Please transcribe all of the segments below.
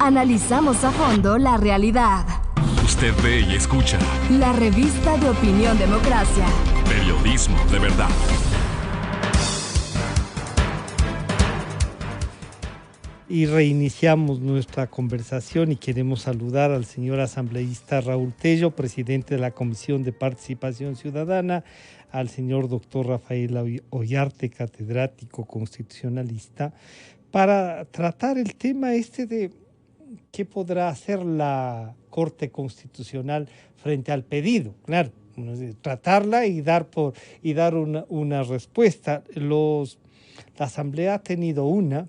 Analizamos a fondo la realidad. Usted ve y escucha. La revista de Opinión Democracia. Periodismo de verdad. Y reiniciamos nuestra conversación y queremos saludar al señor asambleísta Raúl Tello, presidente de la Comisión de Participación Ciudadana, al señor doctor Rafael Ollarte, catedrático constitucionalista, para tratar el tema de qué podrá hacer la Corte Constitucional frente al pedido. Claro, tratarla y dar una respuesta. La Asamblea ha tenido una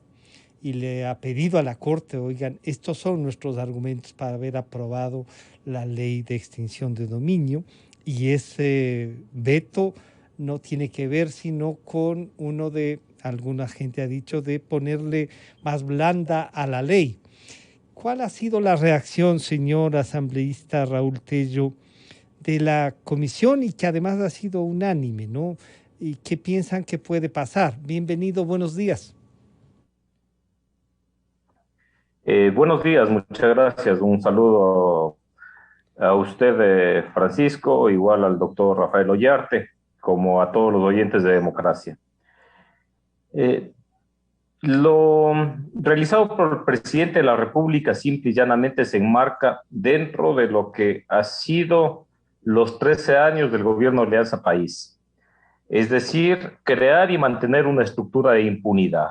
y le ha pedido a la Corte, oigan, estos son nuestros argumentos para haber aprobado la ley de extinción de dominio, y ese veto no tiene que ver sino con alguna gente ha dicho, de ponerle más blanda a la ley. ¿Cuál ha sido la reacción, señor asambleísta Raúl Tello, de la comisión, y que además ha sido unánime, ¿no? ¿Y qué piensan que puede pasar? Bienvenido, buenos días. Buenos días, muchas gracias. Un saludo a usted, Francisco, igual al doctor Rafael Ollarte, como a todos los oyentes de Democracia. Lo realizado por el presidente de la República simple y llanamente se enmarca dentro de lo que ha sido los 13 años del gobierno de Alianza País. Es decir, crear y mantener una estructura de impunidad.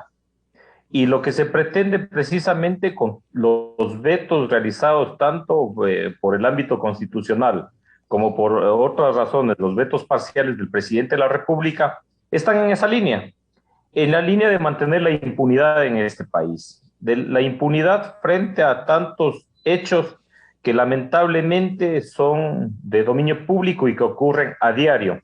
Y lo que se pretende precisamente con los vetos realizados tanto por el ámbito constitucional como por otras razones, los vetos parciales del presidente de la República, están en esa línea, en la línea de mantener la impunidad en este país, de la impunidad frente a tantos hechos que lamentablemente son de dominio público y que ocurren a diario,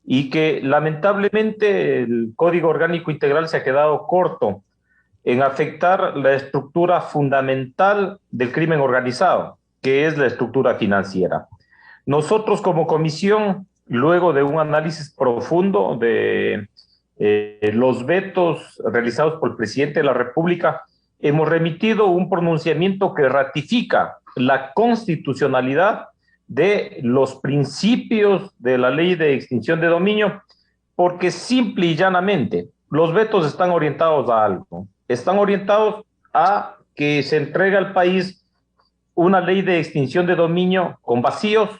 y que lamentablemente el Código Orgánico Integral se ha quedado corto en afectar la estructura fundamental del crimen organizado, que es la estructura financiera. Nosotros como comisión, luego de un análisis profundo de los vetos realizados por el presidente de la República, hemos remitido un pronunciamiento que ratifica la constitucionalidad de los principios de la ley de extinción de dominio, porque simple y llanamente los vetos están orientados a algo. Están orientados a que se entregue al país una ley de extinción de dominio con vacíos,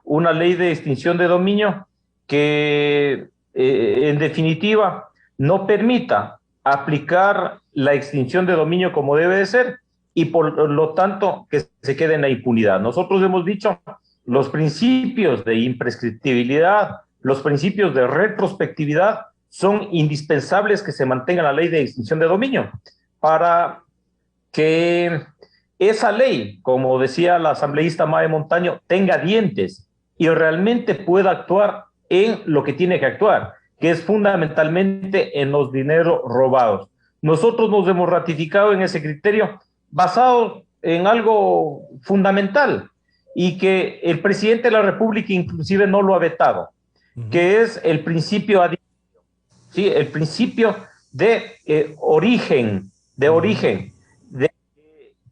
una ley de extinción de dominio que, en definitiva, no permita aplicar la extinción de dominio como debe de ser, y por lo tanto que se quede en la impunidad. Nosotros hemos dicho los principios de imprescriptibilidad, los principios de retrospectividad, son indispensables que se mantenga la ley de extinción de dominio para que esa ley, como decía la asambleísta Mae Montaño, tenga dientes y realmente pueda actuar en lo que tiene que actuar, que es fundamentalmente en los dineros robados. Nosotros nos hemos ratificado en ese criterio basado en algo fundamental y que el presidente de la República inclusive no lo ha vetado, que es el principio adicional. Sí, el principio de origen,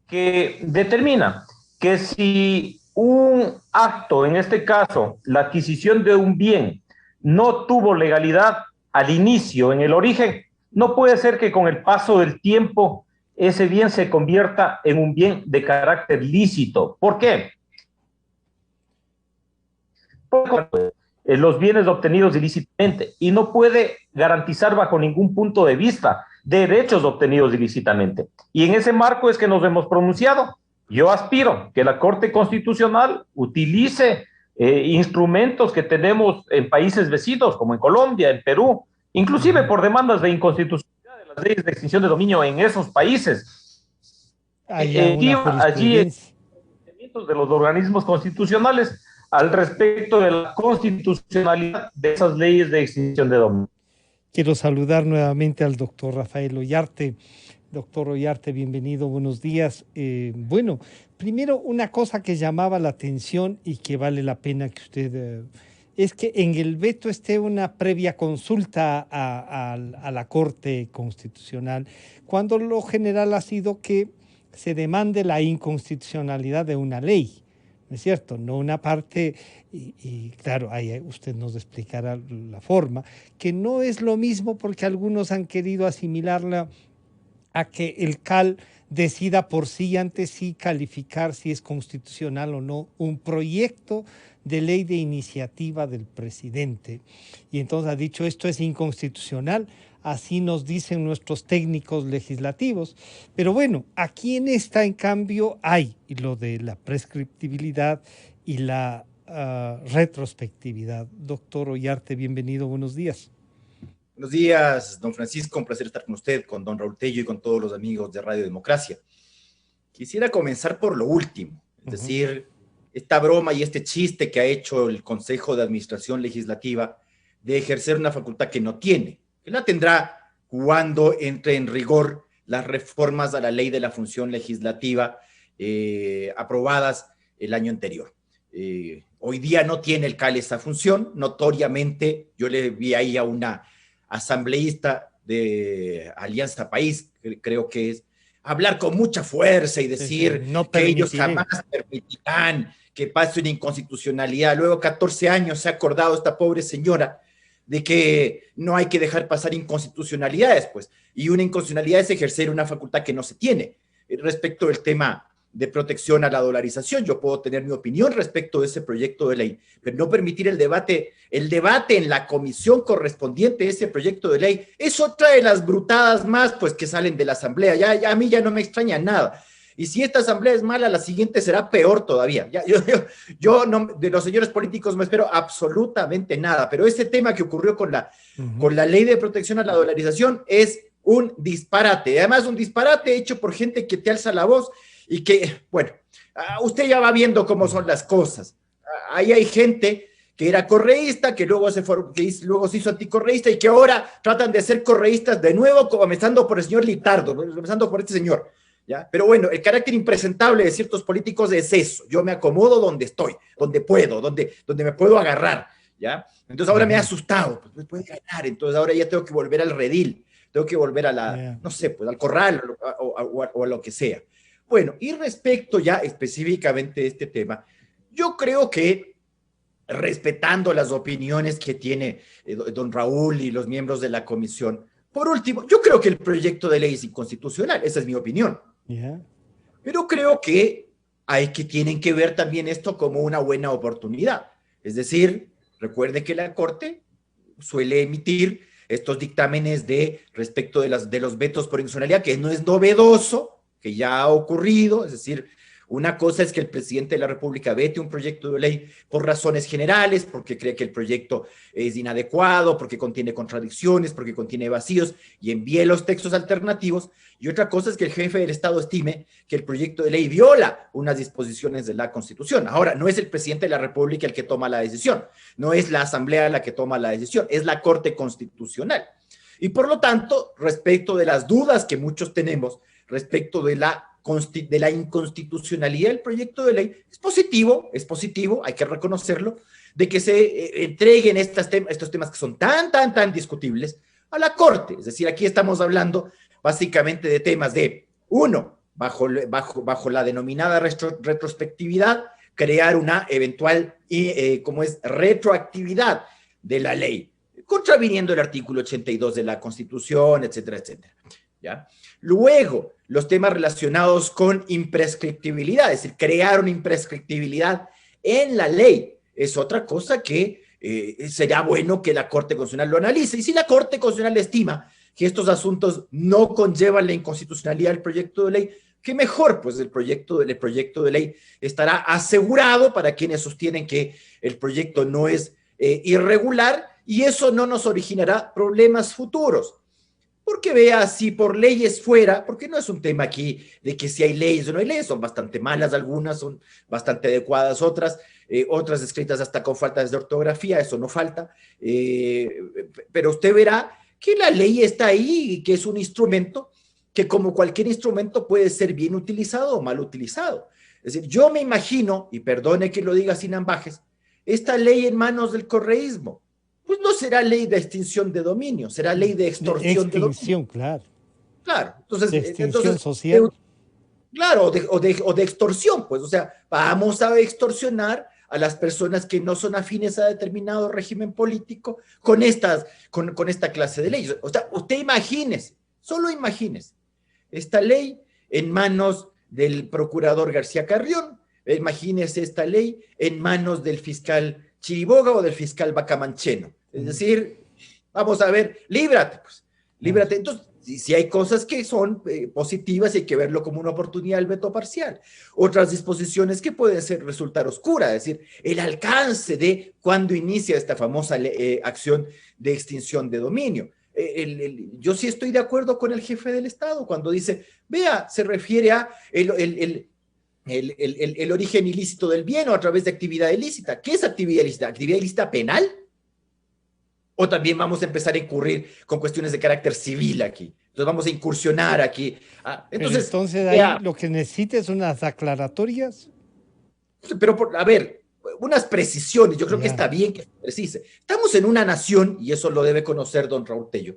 que determina que si un acto, en este caso, la adquisición de un bien, no tuvo legalidad al inicio, en el origen, no puede ser que con el paso del tiempo ese bien se convierta en un bien de carácter lícito. ¿Por qué? Porque los bienes obtenidos ilícitamente, y no puede garantizar bajo ningún punto de vista derechos obtenidos ilícitamente. Y en ese marco es que nos hemos pronunciado. Yo aspiro que la Corte Constitucional utilice instrumentos que tenemos en países vecinos, como en Colombia, en Perú, inclusive por demandas de inconstitucionalidad de las leyes de extinción de dominio en esos países. Allí de los organismos constitucionales al respecto de la constitucionalidad de esas leyes de extinción de dominio. Quiero saludar nuevamente al doctor Rafael Ollarte. Doctor Ollarte, bienvenido, buenos días. Bueno, primero una cosa que llamaba la atención y que vale la pena que usted... es que en el veto esté una previa consulta a la Corte Constitucional, cuando lo general ha sido que se demande la inconstitucionalidad de una ley, ¿no es cierto? No una parte, y claro, ahí usted nos explicará la forma, que no es lo mismo porque algunos han querido asimilarla a que el CAL decida por sí ante sí calificar si es constitucional o no un proyecto de ley de iniciativa del presidente. Y entonces ha dicho, esto es inconstitucional, así nos dicen nuestros técnicos legislativos. Pero bueno, aquí en esta, en cambio, hay lo de la prescriptibilidad y la retrospectividad. Doctor Ollarte, bienvenido, buenos días. Buenos días, don Francisco, un placer estar con usted, con don Raúl Tello y con todos los amigos de Radio Democracia. Quisiera comenzar por lo último, es decir, esta broma y este chiste que ha hecho el Consejo de Administración Legislativa de ejercer una facultad que no tiene, que la tendrá cuando entre en rigor las reformas a la ley de la función legislativa aprobadas el año anterior. Hoy día no tiene el CAL esa función, notoriamente yo le vi ahí a una asambleísta de Alianza País, creo que es, hablar con mucha fuerza y decir no que ellos jamás permitirán que pase una inconstitucionalidad. Luego 14 años se ha acordado esta pobre señora de que no hay que dejar pasar inconstitucionalidades, pues, y una inconstitucionalidad es ejercer una facultad que no se tiene. Respecto del tema de protección a la dolarización, yo puedo tener mi opinión respecto de ese proyecto de ley, pero no permitir el debate en la comisión correspondiente a ese proyecto de ley es otra de las brutadas más, pues, que salen de la asamblea. Ya a mí ya no me extraña nada. Y si esta asamblea es mala, la siguiente será peor todavía. Yo no, de los señores políticos no espero absolutamente nada, pero ese tema que ocurrió con la ley de protección a la dolarización es un disparate. Además, un disparate hecho por gente que te alza la voz y que, bueno, usted ya va viendo cómo son las cosas. Ahí hay gente que era correísta, que luego se hizo anticorreísta y que ahora tratan de ser correístas de nuevo, comenzando por el señor Litardo, comenzando por este señor. ¿Ya? Pero bueno, el carácter impresentable de ciertos políticos es eso. Yo me acomodo donde estoy, donde puedo, donde me puedo agarrar, ¿ya? Entonces ahora me he asustado, pues me puede ganar, entonces ahora ya tengo que volver al redil, tengo que volver a la, no sé, pues al corral o a lo que sea. Bueno, y respecto ya específicamente de este tema, yo creo que respetando las opiniones que tiene don Raúl y los miembros de la comisión, por último, yo creo que el proyecto de ley es inconstitucional, esa es mi opinión. Pero creo que tienen que ver también esto como una buena oportunidad. Es decir, recuerde que la Corte suele emitir estos dictámenes respecto de los vetos por inconstitucionalidad, que no es novedoso, que ya ha ocurrido. Es decir, una cosa es que el presidente de la República vete un proyecto de ley por razones generales, porque cree que el proyecto es inadecuado, porque contiene contradicciones, porque contiene vacíos, y envíe los textos alternativos. Y otra cosa es que el jefe del Estado estime que el proyecto de ley viola unas disposiciones de la Constitución. Ahora, no es el presidente de la República el que toma la decisión, no es la Asamblea la que toma la decisión, es la Corte Constitucional. Y por lo tanto, respecto de las dudas que muchos tenemos respecto de la inconstitucionalidad del proyecto de ley, es positivo, hay que reconocerlo, de que se entreguen estos temas que son tan discutibles a la Corte. Es decir, aquí estamos hablando básicamente de temas de, uno, bajo la denominada retrospectividad, crear una eventual retroactividad de la ley, contraviniendo el artículo 82 de la Constitución, etcétera, etcétera. ¿Ya? Luego, los temas relacionados con imprescriptibilidad, es decir, crear una imprescriptibilidad en la ley, es otra cosa que sería bueno que la Corte Constitucional lo analice. Y si la Corte Constitucional estima que estos asuntos no conllevan la inconstitucionalidad del proyecto de ley, qué mejor, pues el proyecto de ley estará asegurado para quienes sostienen que el proyecto no es irregular, y eso no nos originará problemas futuros. Porque vea, si por leyes fuera, porque no es un tema aquí de que si hay leyes o no hay leyes, son bastante malas algunas, son bastante adecuadas otras escritas hasta con faltas de ortografía, eso no falta, pero usted verá que la ley está ahí y que es un instrumento que, como cualquier instrumento, puede ser bien utilizado o mal utilizado. Es decir, yo me imagino, y perdone que lo diga sin ambajes, esta ley en manos del correísmo, pues no será ley de extinción de dominio, será ley de extorsión de dominio. Claro. Claro. Entonces, social. Claro, o de extorsión, pues, o sea, vamos a extorsionar a las personas que no son afines a determinado régimen político con esta clase de leyes. O sea, usted imagínese, solo imagínese, esta ley en manos del procurador García Carrión, imagínese esta ley en manos del fiscal Chiriboga o del fiscal Bacamancheno. Es decir, vamos a ver, líbrate, pues, líbrate. Entonces, si hay cosas que son positivas, hay que verlo como una oportunidad del veto parcial. Otras disposiciones que pueden resultar oscuras, es decir, el alcance de cuando inicia esta famosa acción de extinción de dominio. Yo sí estoy de acuerdo con el jefe del Estado cuando dice, vea, se refiere a el origen ilícito del bien o a través de actividad ilícita. ¿Qué es actividad ilícita? ¿Actividad ilícita penal? ¿O también vamos a empezar a incurrir con cuestiones de carácter civil aquí? Entonces vamos a incursionar aquí. Entonces ahí lo que necesita es unas aclaratorias. Pero, a ver, unas precisiones. Yo creo que está bien que se precise. Estamos en una nación, y eso lo debe conocer don Raúl Tello,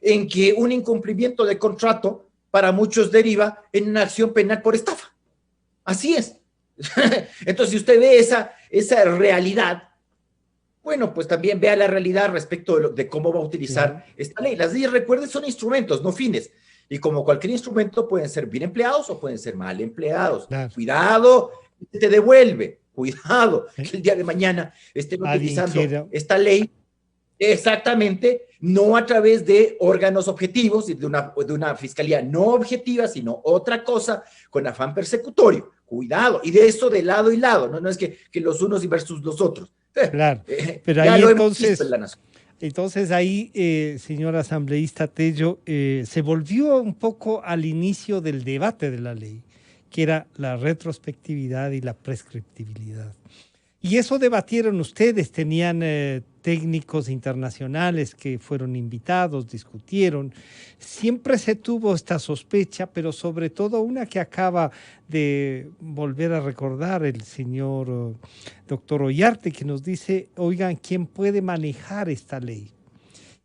en que un incumplimiento de contrato para muchos deriva en una acción penal por estafa. Así es. Entonces, si usted ve esa realidad, bueno, pues también vea la realidad respecto de cómo va a utilizar esta ley. Las leyes, recuerden, son instrumentos, no fines. Y como cualquier instrumento, pueden ser bien empleados o pueden ser mal empleados. Claro. Cuidado, te devuelve. Cuidado, que el día de mañana estén utilizando esta ley exactamente, no a través de órganos objetivos y de una fiscalía no objetiva, sino otra cosa con afán persecutorio. Cuidado, y de eso de lado y lado, no es que los unos versus los otros. Claro, pero ahí entonces ahí, señor asambleísta Tello, se volvió un poco al inicio del debate de la ley, que era la retrospectividad y la prescriptibilidad. Y eso debatieron ustedes, tenían técnicos internacionales que fueron invitados, discutieron. Siempre se tuvo esta sospecha, pero sobre todo una que acaba de volver a recordar el señor doctor Ollarte, que nos dice, oigan, ¿quién puede manejar esta ley?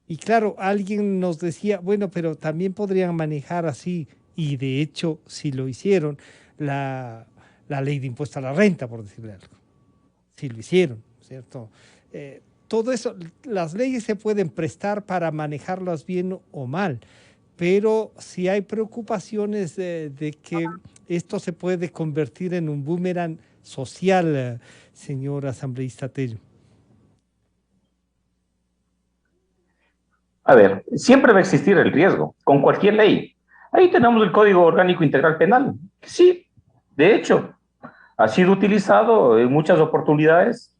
Y claro, alguien nos decía, bueno, pero también podrían manejar así, y de hecho, si lo hicieron, la ley de impuesto a la renta, por decirle algo. Si lo hicieron, ¿cierto? Todo eso, las leyes se pueden prestar para manejarlas bien o mal, pero si hay preocupaciones de que esto se puede convertir en un boomerang social, señor asambleísta Tello. A ver, siempre va a existir el riesgo, con cualquier ley. Ahí tenemos el Código Orgánico Integral Penal. Sí, de hecho, ha sido utilizado en muchas oportunidades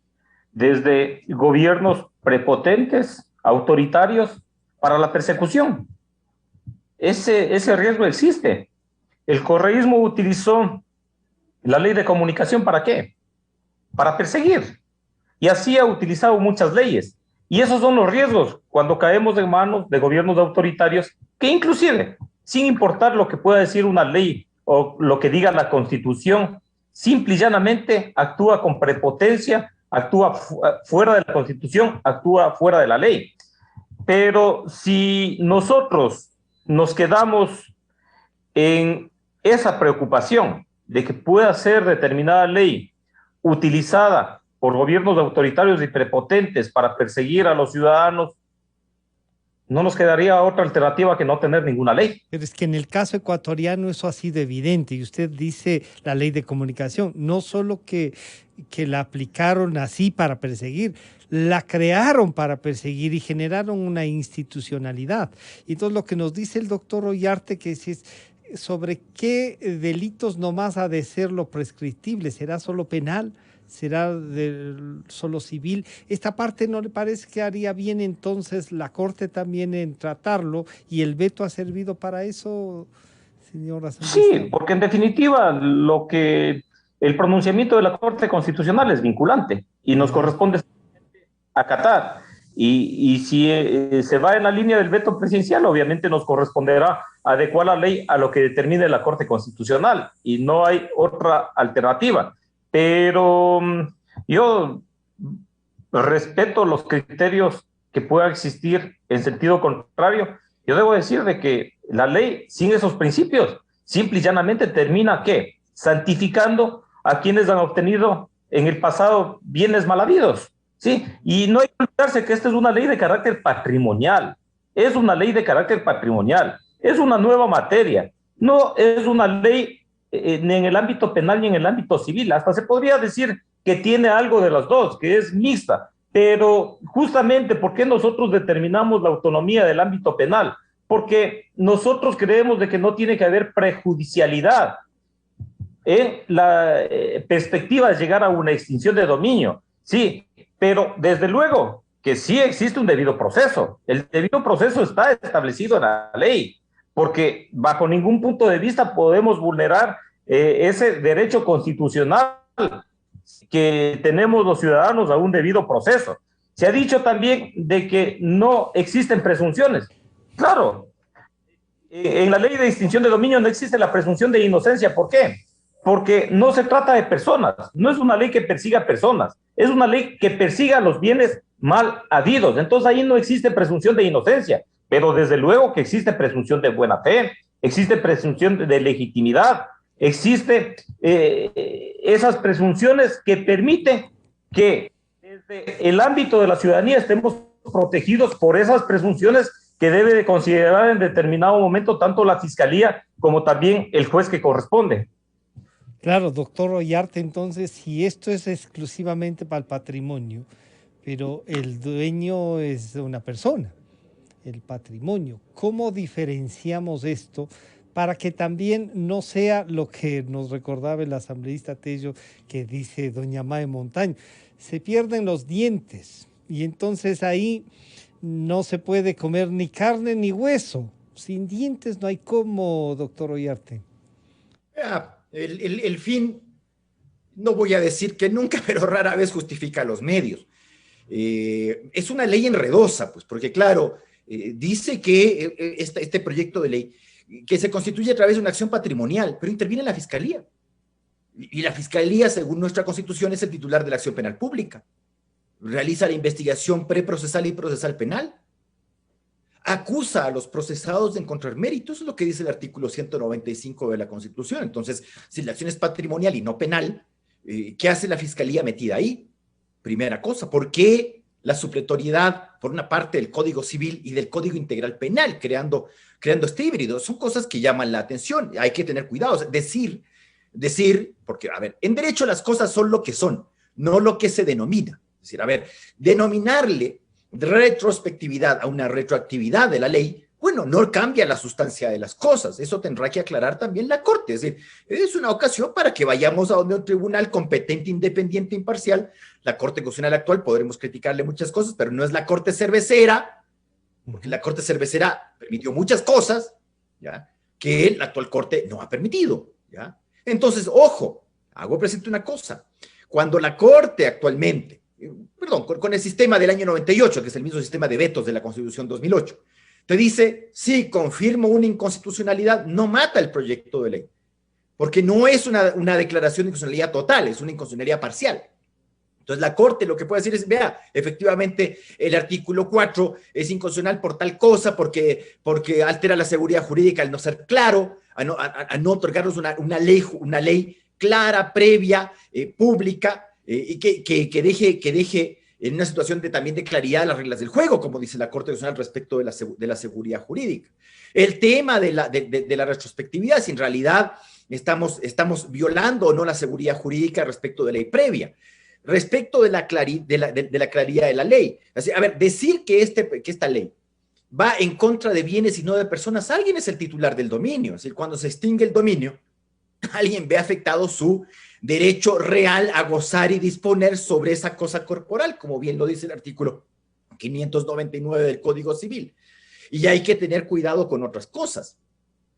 desde gobiernos prepotentes, autoritarios, para la persecución. Ese riesgo existe. El correísmo utilizó la ley de comunicación ¿para qué? Para perseguir. Y así ha utilizado muchas leyes. Y esos son los riesgos cuando caemos en manos de gobiernos autoritarios que inclusive, sin importar lo que pueda decir una ley o lo que diga la Constitución, simple y llanamente actúa con prepotencia, actúa fuera de la Constitución, actúa fuera de la ley. Pero si nosotros nos quedamos en esa preocupación de que pueda ser determinada ley utilizada por gobiernos autoritarios y prepotentes para perseguir a los ciudadanos, no nos quedaría otra alternativa que no tener ninguna ley. Pero es que en el caso ecuatoriano eso ha sido evidente, y usted dice la ley de comunicación, no solo que la aplicaron así para perseguir, la crearon para perseguir y generaron una institucionalidad. Y entonces lo que nos dice el doctor Ollarte, que es sobre qué delitos nomás ha de ser lo prescriptible, ¿será solo penal? ¿Será solo civil? Esta parte no le parece que haría bien entonces la Corte también en tratarlo, y el veto ha servido para eso, señora Sánchez. Sí, porque en definitiva el pronunciamiento de la Corte Constitucional es vinculante y nos corresponde acatar. Y si se va en la línea del veto presidencial, obviamente nos corresponderá adecuar la ley a lo que determine la Corte Constitucional, y no hay otra alternativa. Pero yo respeto los criterios que puedan existir en sentido contrario. Yo debo decir de que la ley sin esos principios simple y llanamente termina, ¿qué? Santificando a quienes han obtenido en el pasado bienes mal habidos, ¿sí? Y no hay que olvidarse que esta es una ley de carácter patrimonial, es una ley de carácter patrimonial, es una nueva materia, no es una ley ni en el ámbito penal ni en el ámbito civil, hasta se podría decir que tiene algo de las dos, que es mixta, pero justamente, ¿por qué nosotros determinamos la autonomía del ámbito penal? Porque nosotros creemos de que no tiene que haber prejudicialidad en la perspectiva de llegar a una extinción de dominio, sí, pero desde luego que sí existe un debido proceso. El debido proceso está establecido en la ley, porque bajo ningún punto de vista podemos vulnerar ese derecho constitucional que tenemos los ciudadanos a un debido proceso. Se ha dicho también de que no existen presunciones. Claro, en la ley de extinción de dominio no existe la presunción de inocencia. ¿Por qué? Porque no se trata de personas, no es una ley que persiga personas, es una ley que persiga los bienes mal habidos. Entonces ahí no existe presunción de inocencia, pero desde luego que existe presunción de buena fe, existe presunción de legitimidad, existe esas presunciones que permiten que desde el ámbito de la ciudadanía estemos protegidos por esas presunciones que debe de considerar en determinado momento tanto la fiscalía como también el juez que corresponde. Claro, doctor Ollarte, entonces, si esto es exclusivamente para el patrimonio, pero el dueño es una persona, el patrimonio, ¿cómo diferenciamos esto para que también no sea lo que nos recordaba el asambleísta Tello, que dice doña Mae Montaño? Se pierden los dientes y entonces ahí no se puede comer ni carne ni hueso. Sin dientes no hay cómo, doctor Ollarte. El fin, no voy a decir que nunca, pero rara vez justifica los medios. Es una ley enredosa, pues, porque claro, dice que este proyecto de ley que se constituye a través de una acción patrimonial, pero interviene la Fiscalía. Y la Fiscalía, según nuestra Constitución, es el titular de la acción penal pública. Realiza la investigación preprocesal y procesal penal. Acusa a los procesados de encontrar méritos, es lo que dice el artículo 195 de la Constitución. Entonces, si la acción es patrimonial y no penal, ¿qué hace la Fiscalía metida ahí? Primera cosa, ¿por qué la supletoriedad, por una parte, del Código Civil y del Código Integral Penal, creando este híbrido? Son cosas que llaman la atención, hay que tener cuidado. Decir, porque, a ver, en derecho las cosas son lo que son, no lo que se denomina. Es decir, a ver, denominarle retrospectividad a una retroactividad de la ley, bueno, no cambia la sustancia de las cosas. Eso tendrá que aclarar también la Corte. Es decir, es una ocasión para que vayamos a donde un tribunal competente, independiente, imparcial. La Corte Constitucional actual podremos criticarle muchas cosas, pero no es la Corte Cervecera, porque la Corte Cervecera permitió muchas cosas, ¿ya?, que la actual Corte no ha permitido, ¿ya? Entonces, ojo, hago presente una cosa. Cuando la Corte actualmente, con el sistema del año 98, que es el mismo sistema de vetos de la Constitución 2008, te dice, sí, confirmo una inconstitucionalidad, no mata el proyecto de ley, porque no es una declaración de inconstitucionalidad total, es una inconstitucionalidad parcial. Entonces la Corte lo que puede decir es, vea, efectivamente el artículo 4 es inconstitucional por tal cosa, porque altera la seguridad jurídica al no ser claro, a no otorgarnos una ley clara, previa, pública, y que deje en una situación también de claridad las reglas del juego, como dice la Corte Constitucional respecto de la seguridad jurídica. El tema de la retrospectividad, si en realidad estamos violando o no la seguridad jurídica respecto de ley previa. Respecto de la claridad de la ley. Así, a ver, decir que esta ley va en contra de bienes y no de personas, alguien es el titular del dominio. Es decir, cuando se extingue el dominio, alguien ve afectado su derecho real a gozar y disponer sobre esa cosa corporal, como bien lo dice el artículo 599 del Código Civil. Y hay que tener cuidado con otras cosas.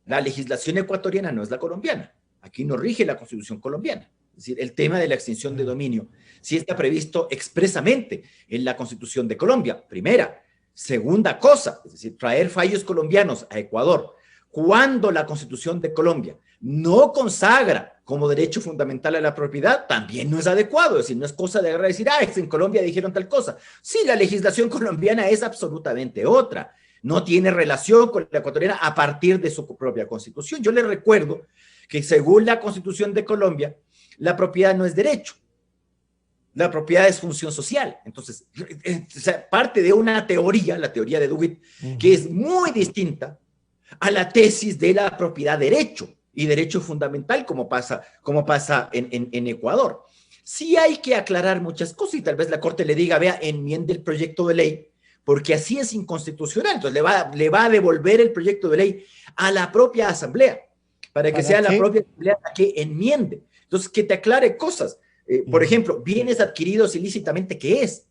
La legislación ecuatoriana no es la colombiana. Aquí no rige la Constitución colombiana. Es decir, el tema de la extinción de dominio sí está previsto expresamente en la Constitución de Colombia, primera. Segunda cosa, es decir, traer fallos colombianos a Ecuador, cuando la Constitución de Colombia no consagra como derecho fundamental a la propiedad, también no es adecuado. Es decir, no es cosa de agarrar y decir, en Colombia dijeron tal cosa. Sí, la legislación colombiana es absolutamente otra. no tiene relación con la ecuatoriana a partir de su propia constitución. Yo les recuerdo que según la Constitución de Colombia, la propiedad no es derecho, la propiedad es función social. Entonces, parte de una teoría, la teoría de Duguid, que es muy distinta a la tesis de la propiedad derecho y derecho fundamental, como pasa en Ecuador. Sí hay que aclarar muchas cosas y tal vez la Corte le diga, vea, enmiende el proyecto de ley, porque así es inconstitucional. Entonces le va a devolver el proyecto de ley a la propia Asamblea, para que sea la propia Asamblea la que enmiende. Entonces, que te aclare cosas. Por ejemplo, bienes adquiridos ilícitamente, ¿qué es?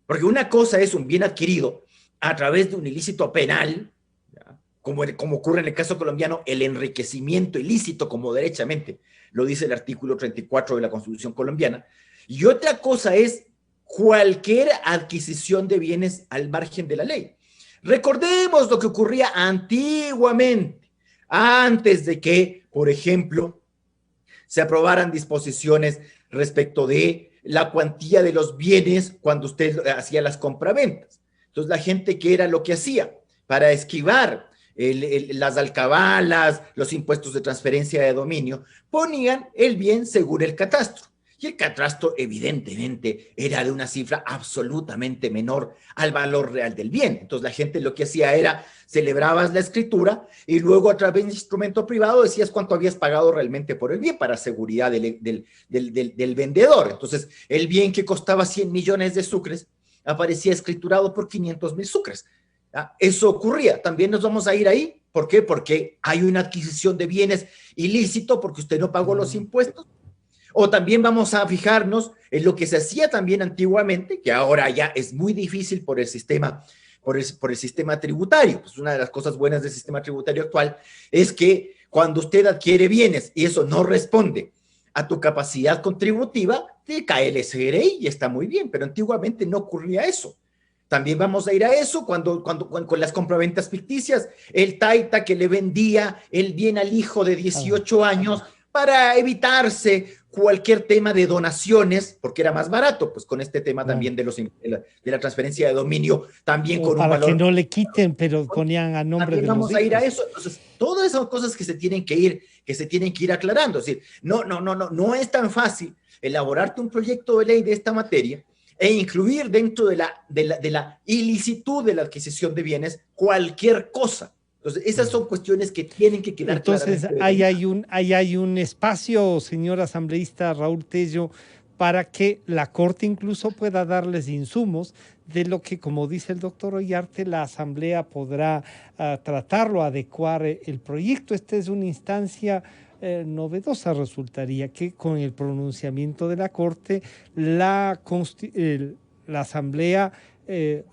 Porque una cosa es un bien adquirido a través de un ilícito penal, ¿ya? Como ocurre en el caso colombiano, el enriquecimiento ilícito, como derechamente lo dice el artículo 34 de la Constitución colombiana, y otra cosa es cualquier adquisición de bienes al margen de la ley. Recordemos lo que ocurría antiguamente, antes de que, por ejemplo, se aprobaran disposiciones respecto de la cuantía de los bienes cuando usted hacía las compraventas. Entonces, la gente, ¿qué era lo que hacía? Para esquivar las alcabalas, los impuestos de transferencia de dominio, ponían el bien según el catastro. Y el catastro, evidentemente, era de una cifra absolutamente menor al valor real del bien. Entonces, la gente lo que hacía era, celebrabas la escritura y luego a través de instrumento privado decías cuánto habías pagado realmente por el bien para seguridad del vendedor. Entonces, el bien que costaba 100 millones de sucres aparecía escriturado por 500,000 sucres. ¿Ah? Eso ocurría. También nos vamos a ir ahí. ¿Por qué? Porque hay una adquisición de bienes ilícito porque usted no pagó los impuestos. O también vamos a fijarnos en lo que se hacía también antiguamente, que ahora ya es muy difícil por el sistema, por el sistema tributario. Pues una de las cosas buenas del sistema tributario actual es que cuando usted adquiere bienes y eso no responde a tu capacidad contributiva, te cae el SRI y está muy bien, pero antiguamente no ocurría eso. También vamos a ir a eso cuando con las compraventas ficticias, el taita que le vendía el bien al hijo de 18 años para evitarse cualquier tema de donaciones, porque era más barato, pues con este tema también de la transferencia de dominio, también con un valor. Para que no le quiten, pero ponían a nombre de los vamos a ir a eso. Entonces, todas esas cosas que se tienen que ir aclarando. Es decir, no es tan fácil elaborarte un proyecto de ley de esta materia e incluir dentro de la ilicitud de la adquisición de bienes cualquier cosa. Entonces, esas son cuestiones que tienen que quedar claras. Entonces, ahí hay un espacio, señor asambleísta Raúl Tello, para que la Corte incluso pueda darles insumos de lo que, como dice el doctor Ollarte, la Asamblea podrá tratarlo, adecuar el proyecto. Esta es una instancia novedosa, resultaría que con el pronunciamiento de la Corte, la Asamblea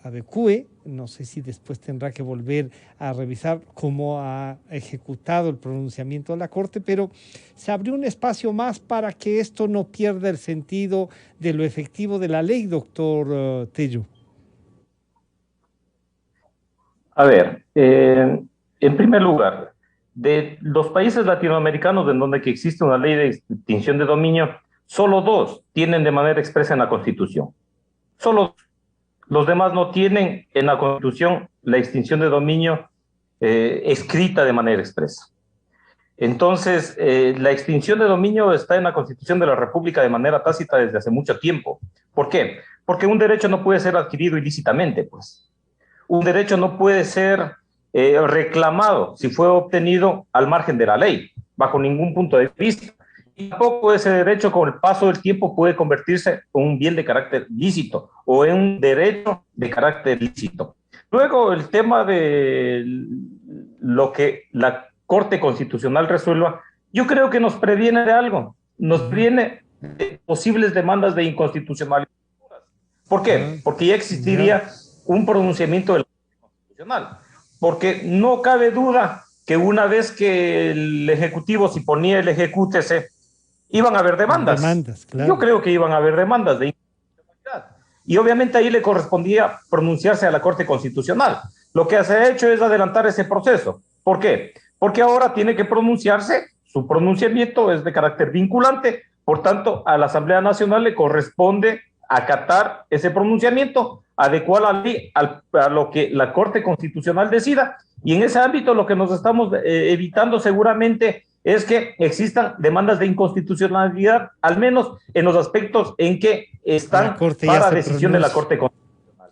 adecue, no sé si después tendrá que volver a revisar cómo ha ejecutado el pronunciamiento de la Corte, pero se abrió un espacio más para que esto no pierda el sentido de lo efectivo de la ley, doctor Tello. A ver, en primer lugar, de los países latinoamericanos en donde existe una ley de extinción de dominio, solo 2 tienen de manera expresa en la Constitución. Solo los demás no tienen en la Constitución la extinción de dominio escrita de manera expresa. Entonces, la extinción de dominio está en la Constitución de la República de manera tácita desde hace mucho tiempo. ¿Por qué? Porque un derecho no puede ser adquirido ilícitamente, pues. Un derecho no puede ser reclamado si fue obtenido al margen de la ley, bajo ningún punto de vista. Y tampoco ese derecho con el paso del tiempo puede convertirse en un bien de carácter lícito o en un derecho de carácter lícito. Luego, el tema de lo que la Corte Constitucional resuelva, yo creo que nos previene de algo, nos previene de posibles demandas de inconstitucionalidad. ¿Por qué? Porque ya existiría un pronunciamiento del Constitucional. Porque no cabe duda que una vez que el Ejecutivo se ponía el ejecútese, iban a haber demandas. Claro. Yo creo que iban a haber demandas de inconstitucionalidad. Y obviamente ahí le correspondía pronunciarse a la Corte Constitucional. Lo que se ha hecho es adelantar ese proceso. ¿Por qué? Porque ahora tiene que pronunciarse, su pronunciamiento es de carácter vinculante, por tanto, a la Asamblea Nacional le corresponde acatar ese pronunciamiento adecuar la ley a lo que la Corte Constitucional decida. Y en ese ámbito lo que nos estamos evitando seguramente es que existan demandas de inconstitucionalidad, al menos en los aspectos en que están para decisión de la Corte Constitucional.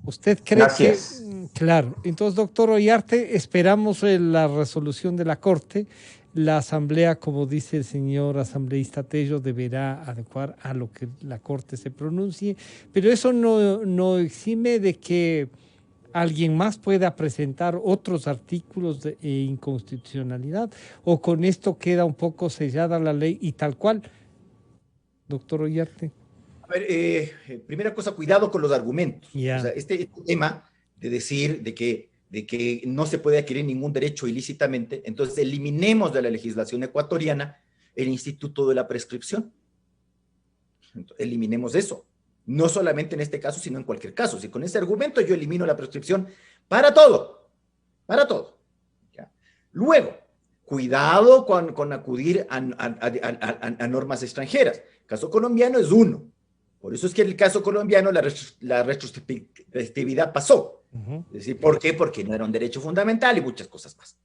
¿Usted cree Gracias. Claro, entonces, doctor Ollarte, esperamos la resolución de la Corte. La Asamblea, como dice el señor asambleísta Tello, deberá adecuar a lo que la Corte se pronuncie, pero eso no exime de que alguien más pueda presentar otros artículos de inconstitucionalidad, o con esto queda un poco sellada la ley y tal cual. Doctor Ollarte. A ver, primera cosa, cuidado con los argumentos. Yeah. O sea, este tema de decir de que no se puede adquirir ningún derecho ilícitamente, entonces eliminemos de la legislación ecuatoriana el instituto de la prescripción. Entonces, eliminemos eso. No solamente en este caso, sino en cualquier caso. Si con ese argumento yo elimino la prescripción para todo, para todo. ¿Ya? Luego, cuidado con acudir a normas extranjeras. El caso colombiano es uno. Por eso es que en el caso colombiano la retrospectividad pasó. Es decir, ¿por qué? Porque no era un derecho fundamental y muchas cosas más.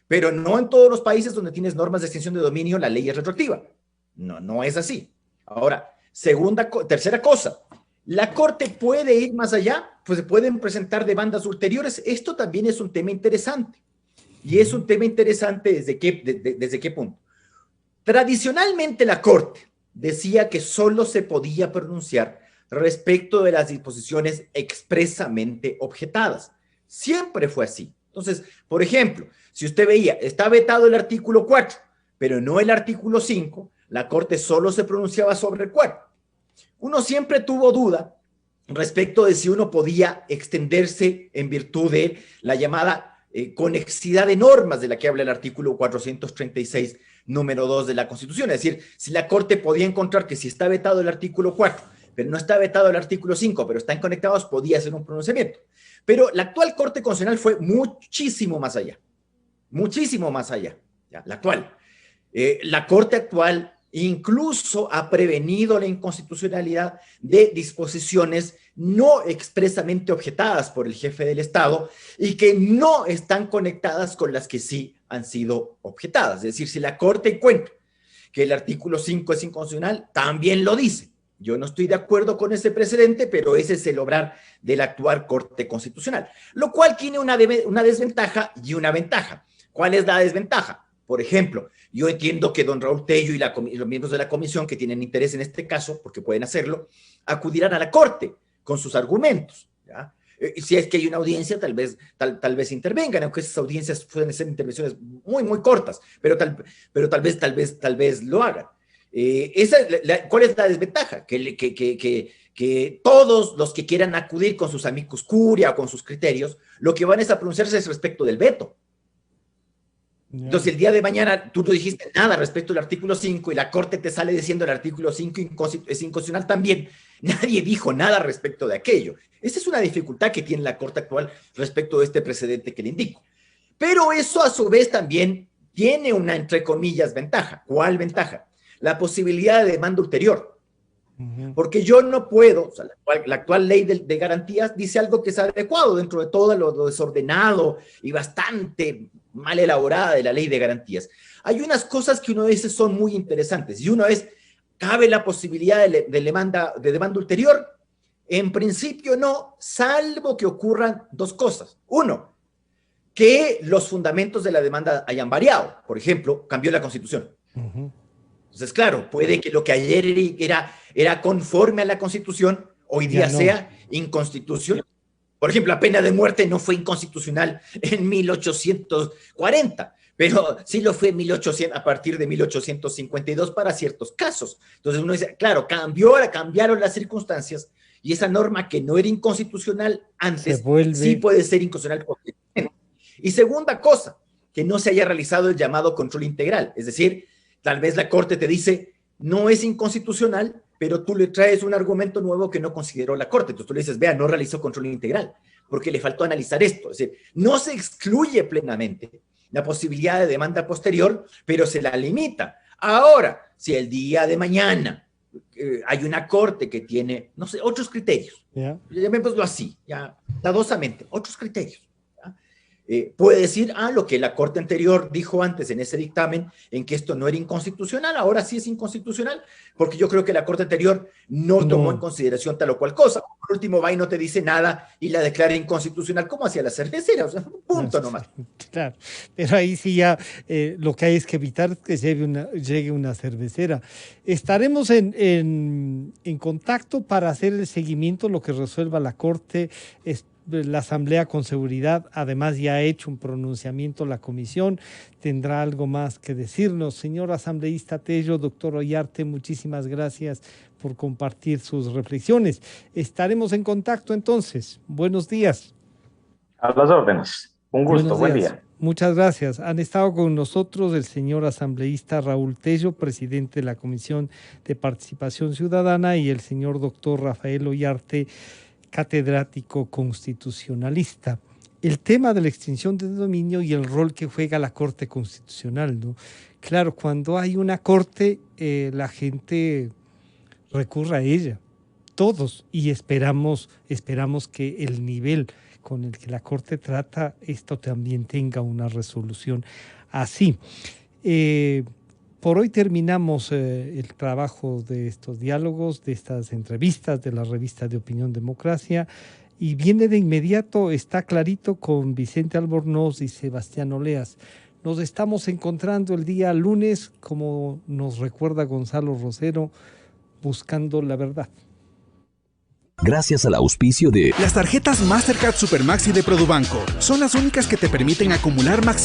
Pero no en todos los países donde tienes normas de extinción de dominio la ley es retroactiva. No es así. Ahora, tercera cosa, la Corte puede ir más allá, pues se pueden presentar demandas ulteriores. Esto también es un tema interesante. Y es un tema interesante ¿desde qué punto? Tradicionalmente la Corte decía que solo se podía pronunciar respecto de las disposiciones expresamente objetadas. Siempre fue así. Entonces, por ejemplo, si usted veía, está vetado el artículo 4, pero no el artículo 5, la Corte solo se pronunciaba sobre el 4. Uno siempre tuvo duda respecto de si uno podía extenderse en virtud de la llamada conexidad de normas de la que habla el artículo 436, número 2 de la Constitución. Es decir, si la Corte podía encontrar que si está vetado el artículo 4, pero no está vetado el artículo 5, pero están conectados, podía hacer un pronunciamiento. Pero la actual Corte Constitucional fue muchísimo más allá. Muchísimo más allá. ¿Ya? La actual. La Corte actual incluso ha prevenido la inconstitucionalidad de disposiciones no expresamente objetadas por el jefe del Estado y que no están conectadas con las que sí han sido objetadas. Es decir, si la Corte encuentra que el artículo 5 es inconstitucional, también lo dice. Yo no estoy de acuerdo con ese precedente, pero ese es el obrar de la actual Corte Constitucional, lo cual tiene una desventaja y una ventaja. ¿Cuál es la desventaja? Por ejemplo, yo entiendo que don Raúl Tello y los miembros de la comisión que tienen interés en este caso, porque pueden hacerlo, acudirán a la Corte con sus argumentos. ¿Ya? Si es que hay una audiencia, tal vez intervengan, aunque esas audiencias pueden ser intervenciones muy, muy cortas, pero tal vez lo hagan. ¿Cuál es la desventaja? Que todos los que quieran acudir con sus amicus curia o con sus criterios, lo que van es a pronunciarse es respecto del veto. Entonces, el día de mañana tú no dijiste nada respecto al artículo 5 y la Corte te sale diciendo el artículo 5 es inconstitucional también. Nadie dijo nada respecto de aquello. Esa es una dificultad que tiene la Corte actual respecto de este precedente que le indico. Pero eso a su vez también tiene una, entre comillas, ventaja. ¿Cuál ventaja? La posibilidad de demanda ulterior. Porque yo no puedo, o sea, la actual ley de garantías dice algo que es adecuado dentro de todo lo desordenado y bastante mal elaborada de la ley de garantías. Hay unas cosas que uno dice son muy interesantes, y uno es, ¿cabe la posibilidad de demanda ulterior? En principio no, salvo que ocurran dos cosas. Uno, que los fundamentos de la demanda hayan variado. Por ejemplo, cambió la Constitución. Entonces, claro, puede que lo que ayer era conforme a la Constitución, hoy día sea inconstitucional. Por ejemplo, la pena de muerte no fue inconstitucional en 1840, pero sí lo fue a partir de 1852 para ciertos casos. Entonces uno dice, claro, cambiaron las circunstancias y esa norma que no era inconstitucional antes, sí puede ser inconstitucional. Y segunda cosa, que no se haya realizado el llamado control integral, es decir, tal vez la Corte te dice, no es inconstitucional, pero tú le traes un argumento nuevo que no consideró la Corte. Entonces tú le dices, vea, no realizó control integral, porque le faltó analizar esto. Es decir, no se excluye plenamente la posibilidad de demanda posterior, pero se la limita. Ahora, si el día de mañana hay una corte que tiene, no sé, otros criterios, llamémoslo así, ya, dadosamente, otros criterios. Puede decir, lo que la corte anterior dijo antes en ese dictamen, en que esto no era inconstitucional, ahora sí es inconstitucional, porque yo creo que la corte anterior no tomó en consideración tal o cual cosa. Por último, va y no te dice nada y la declara inconstitucional, como hacía la cervecera, o sea, punto nomás. Claro, pero ahí sí ya lo que hay es que evitar que llegue una cervecera. Estaremos en contacto para hacer el seguimiento, lo que resuelva la corte. La Asamblea con seguridad, además ya ha hecho un pronunciamiento la comisión, tendrá algo más que decirnos. Señor asambleísta Tello, doctor Ollarte, muchísimas gracias por compartir sus reflexiones. Estaremos en contacto entonces. Buenos días. A las órdenes. Un gusto, buen día. Muchas gracias. Han estado con nosotros el señor asambleísta Raúl Tello, presidente de la Comisión de Participación Ciudadana, y el señor doctor Rafael Ollarte, catedrático constitucionalista. El tema de la extinción de dominio y el rol que juega la Corte Constitucional, ¿no? Claro, cuando hay una corte, la gente recurre a ella, todos, y esperamos que el nivel con el que la Corte trata esto también tenga una resolución así. Por hoy terminamos el trabajo de estos diálogos, de estas entrevistas de la revista de Opinión Democracia, y viene de inmediato, está clarito, con Vicente Albornoz y Sebastián Oleas. Nos estamos encontrando el día lunes, como nos recuerda Gonzalo Rosero, buscando la verdad. Gracias al auspicio de las tarjetas Mastercard Supermaxi de Produbanco. Son las únicas que te permiten acumular máximo